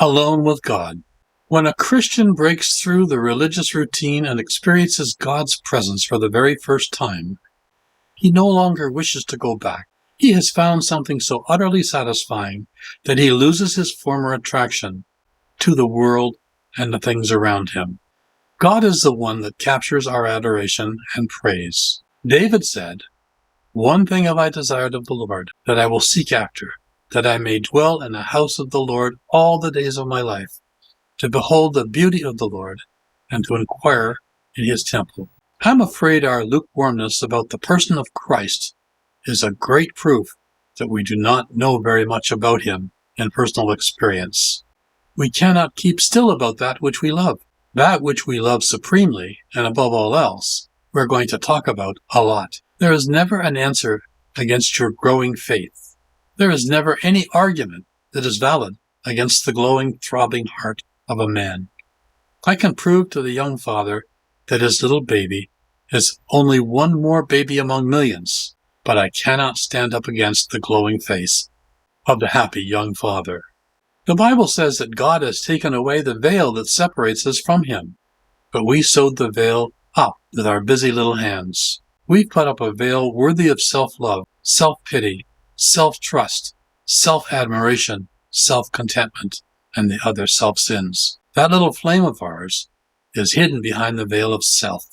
Alone with God. When a Christian breaks through the religious routine and experiences God's presence for the very first time, he no longer wishes to go back. He has found something so utterly satisfying that he loses his former attraction to the world and the things around him. God is the one that captures our adoration and praise. David said, "One thing have I desired of the Lord, that I will seek after, that I may dwell in the house of the Lord all the days of my life, to behold the beauty of the Lord, and to inquire in his temple." I'm afraid our lukewarmness about the person of Christ is a great proof that we do not know very much about him in personal experience. We cannot keep still about that which we love. That which we love supremely, and above all else, we're going to talk about a lot. There is never an answer against your growing faith. There is never any argument that is valid against the glowing, throbbing heart of a man. I can prove to the young father that his little baby is only one more baby among millions, but I cannot stand up against the glowing face of the happy young father. The Bible says that God has taken away the veil that separates us from him, but we sewed the veil up with our busy little hands. We put up a veil worthy of self-love, self-pity, self-trust, self-admiration, self-contentment, and the other self-sins. That little flame of ours is hidden behind the veil of self.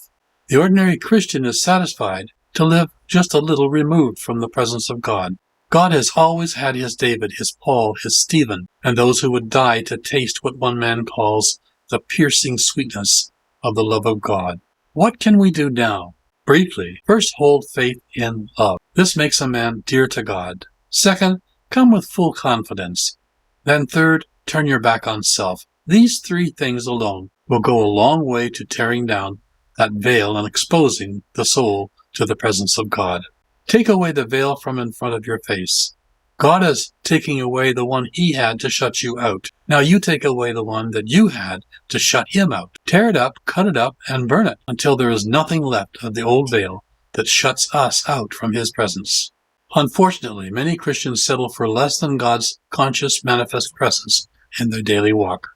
The ordinary Christian is satisfied to live just a little removed from the presence of God. God has always had his David, his Paul, his Stephen, and those who would die to taste what one man calls the piercing sweetness of the love of God. What can we do now? Briefly, first, hold faith in love. This makes a man dear to God. Second, come with full confidence. Then third, turn your back on self. These three things alone will go a long way to tearing down that veil and exposing the soul to the presence of God. Take away the veil from in front of your face. God is taking away the one he had to shut you out. Now you take away the one that you had to shut him out. Tear it up, cut it up, and burn it until there is nothing left of the old veil that shuts us out from his presence. Unfortunately, many Christians settle for less than God's conscious manifest presence in their daily walk.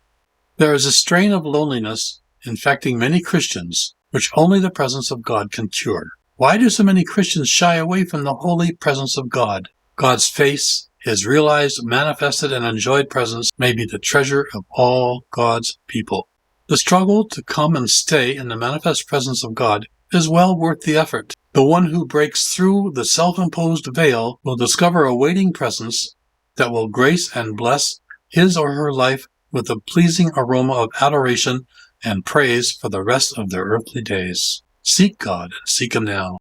There is a strain of loneliness infecting many Christians, which only the presence of God can cure. Why do so many Christians shy away from the holy presence of God? God's face, his realized, manifested, and enjoyed presence may be the treasure of all God's people. The struggle to come and stay in the manifest presence of God is well worth the effort. The one who breaks through the self-imposed veil will discover a waiting presence that will grace and bless his or her life with a pleasing aroma of adoration and praise for the rest of their earthly days. Seek God and seek him now.